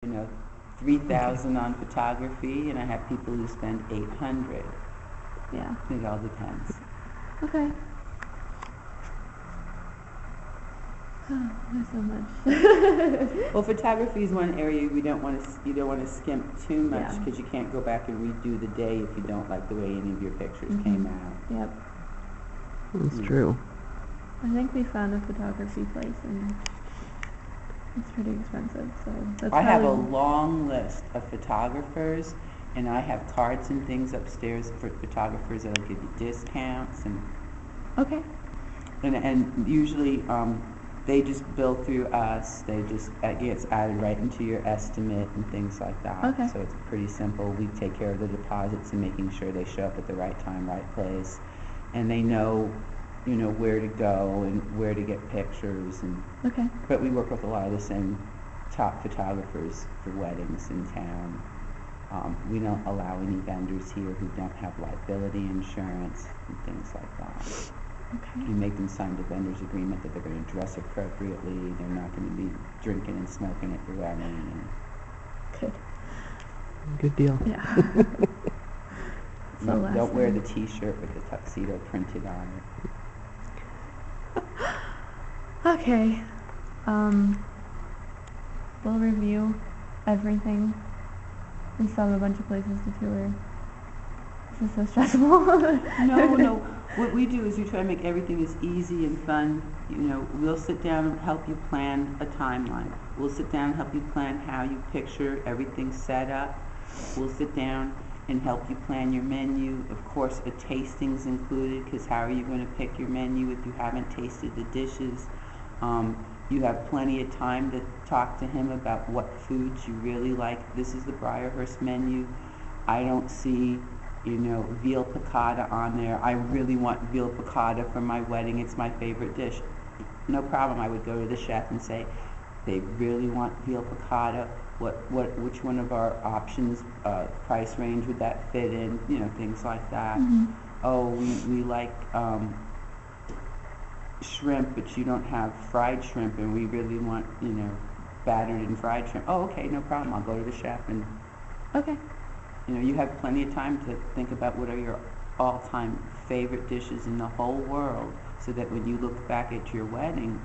you know, 3,000 on photography, and I have people who spend 800. Yeah. It all depends. Okay. Oh, there's so much. Well, photography is one area you don't want to skimp too much, Yeah. because you can't go back and redo the day if you don't like the way any of your pictures came out. Yep. That's true. I think we found a photography place, and it's pretty expensive. So that's I have a probably- long list of photographers, and I have cards and things upstairs for photographers that'll give you discounts, Okay. and usually they just bill through us. They just it gets added right into your estimate and things like that. Okay. So it's pretty simple. We take care of the deposits and making sure they show up at the right time, right place, and they know, where to go and where to get pictures. And Okay. but we work with a lot of the same top photographers for weddings in town. We don't allow any vendors here who don't have liability insurance and things like that. Okay. We make them sign the vendor's agreement that they're going to dress appropriately, they're not going to be drinking and smoking at the wedding. Good. Good deal. Yeah. And don't wear the t-shirt with the tuxedo printed on it. Okay. We'll review everything. We still have a bunch of places to tour. This is so stressful. No. What we do is we try to make everything as easy and fun. We'll sit down and help you plan a timeline. We'll sit down and help you plan how you picture everything set up. We'll sit down and help you plan your menu. Of course, a tasting's included, because how are you going to pick your menu if you haven't tasted the dishes? You have plenty of time to talk to him about what foods you really like. This is the Briarhurst menu. I don't see, veal piccata on there. I really want veal piccata for my wedding. It's my favorite dish. No problem. I would go to the chef and say, they really want veal piccata. Which one of our options, price range would that fit in? Things like that. Mm-hmm. Oh, we like shrimp, but you don't have fried shrimp, and we really want, battered and fried shrimp. Oh, okay, no problem. I'll go to the chef, and Okay. you have plenty of time to think about what are your all-time favorite dishes in the whole world, so that when you look back at your wedding,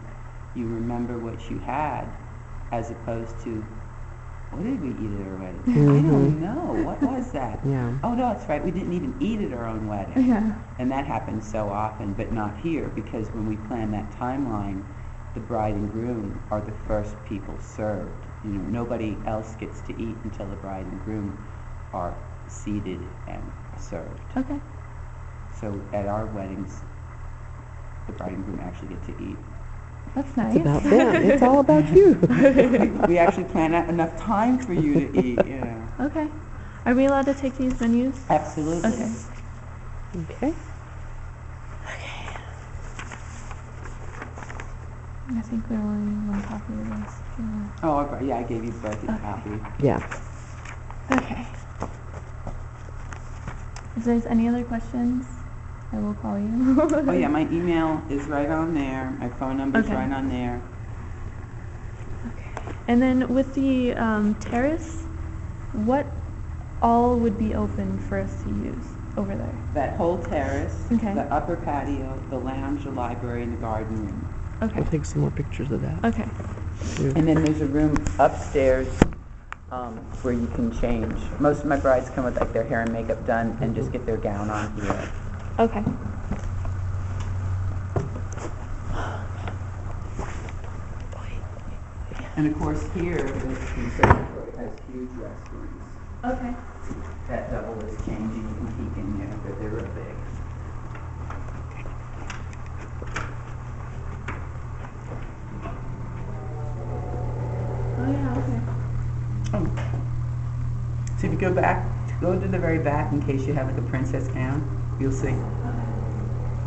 you remember what you had, as opposed to, what did we eat at our wedding? I don't know. What was that? Yeah. Oh, no, that's right. We didn't even eat at our own wedding. Yeah. And that happens so often, but not here, because when we plan that timeline, the bride and groom are the first people served. Nobody else gets to eat until the bride and groom are seated and served. Okay. So at our weddings, the bride and groom actually get to eat. That's nice. It's about them. It's all about you. We actually plan out enough time for you to eat, Okay. Are we allowed to take these menus? Absolutely. Okay. Okay. I think we only need one copy of this. Yeah. Oh, yeah, I gave you both a copy. Yeah. Okay. If there's any other questions, I will call you. Oh, yeah, my email is right on there. My phone number's Okay. right on there. Okay. And then with the terrace, what all would be open for us to use over there? That whole terrace, Okay. the upper patio, the lounge, the library, and the garden room. Okay. We'll take some more pictures of that. Okay. And then there's a room upstairs where you can change. Most of my brides come with like their hair and makeup done and just get their gown on here. Okay. And of course here, the conservatory has huge restrooms. Okay. That double is changing, you can peek in there, but they're real big. Oh yeah. Okay. Oh. So if you go to the very back in case you have like a princess gown, you'll see.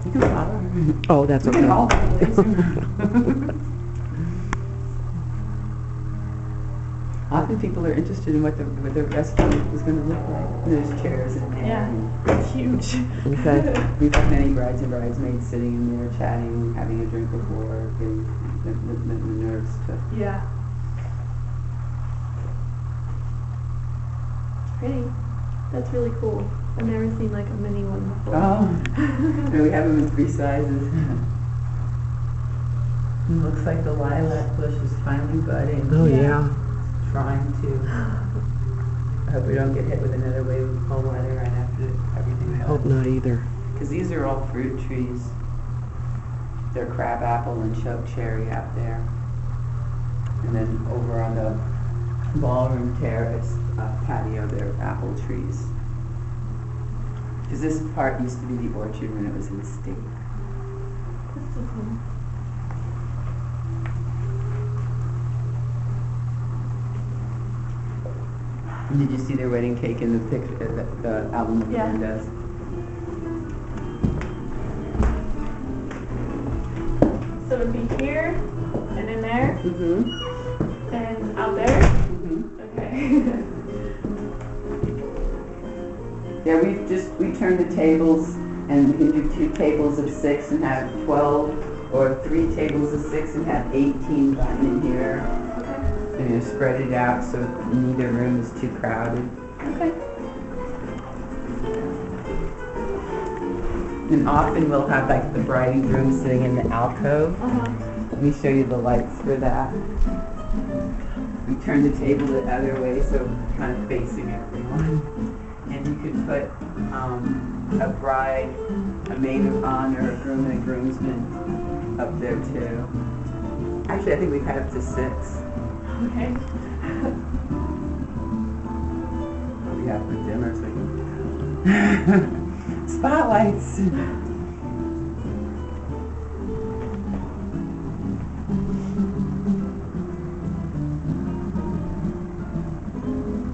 You can follow. Oh, that's We okay. can all follow. Often people are interested in what the restaurant is going to look like. There's chairs in there. Yeah. It's huge. Okay. We've had many brides and bridesmaids sitting in there chatting, having a drink before, getting the nerves to... Yeah. pretty. That's really cool. I've never seen like a mini one before. Oh, no, we have them in 3 sizes. It looks like the lilac bush is finally budding. Oh, Yeah. yeah. Trying to. I hope we don't get hit with another wave of cold weather right after everything. I hope not either. Because these are all fruit trees. They're crabapple and choke cherry out there. And then over on the ballroom terrace patio, there are apple trees. Because this part used to be the orchard when it was an estate. That's so cool. Did you see their wedding cake in the picture, the album that Yeah. Ben does? So it'd be here and in there Mm-hmm. and out there. Mm-hmm. Okay. Yeah, we turned the tables, and we can do 2 tables of 6 and have 12, or 3 tables of 6 and have 18 gotten in here. Okay. And spread it out so neither room is too crowded. Okay. And often we'll have like the bride and groom sitting in the alcove. Let me show you the lights for that. We turn the table the other way so it's kind of facing everyone. And you could put a bride, a maid of honor, a groom and a groomsman up there too. Actually, I think we've had up to 6. Okay. We have the dimmer so you can spotlights.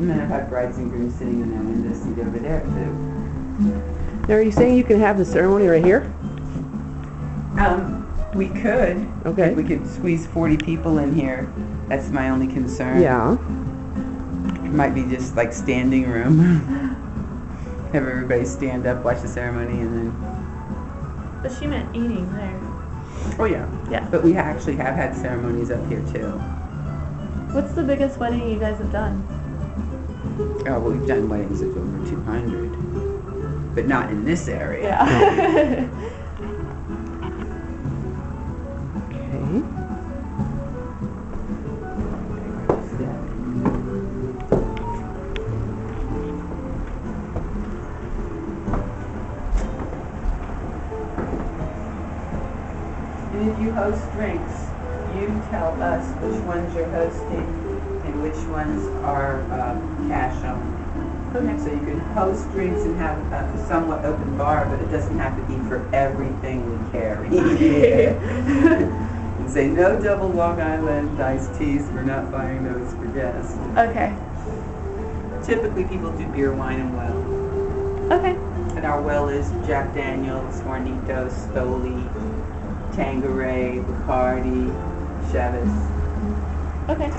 And then I've had brides and grooms sitting in that window seat over there too. Now, are you saying you can have the ceremony right here? We could. Okay. If we could squeeze 40 people in here. That's my only concern. Yeah. It might be just like standing room. Have everybody stand up, watch the ceremony, and then... But she meant eating there. Oh yeah. Yeah. But we actually have had ceremonies up here too. What's the biggest wedding you guys have done? Oh, well, we've done weddings of over 200. But not in this area. Yeah. Okay. And if you host drinks, you tell us which ones you're hosting and which ones are cash only. Okay. So you can host drinks and have a somewhat open bar, but it doesn't have to be for everything we carry. And say no double Long Island iced teas. We're not buying those for guests. Okay. Typically, people do beer, wine, and well. Okay. And our well is Jack Daniels, Hornitos, Stoli, Tanqueray, Bacardi, Chivas. Okay.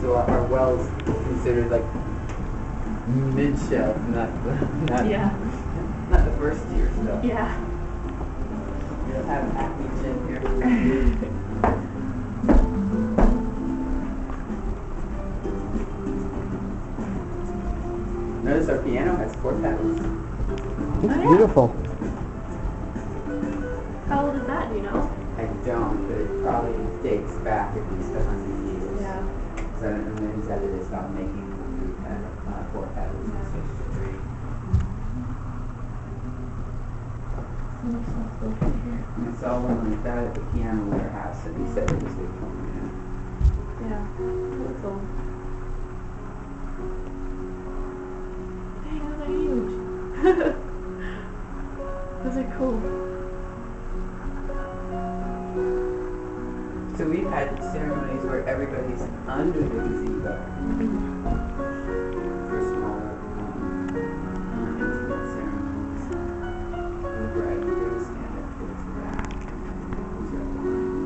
So our well is considered like mid-shelf, not the first tier stuff. Yeah. We don't have Acme gin here. Notice our piano has 4 pedals. It's Oh, yeah. beautiful. How old is that, do you know? I don't, but it probably dates back at least 100 years. Yeah. So I don't know when exactly they stopped making 4 pedals and switched to 3. And I saw one like that at the piano warehouse, and he said it was Victorian. Yeah. That's cool. Dang, those are huge. Those are cool. So we've had ceremonies where everybody's under the gazebo for smaller, more intimate ceremonies. The bride and groom stand up towards the back, and who's got the wine.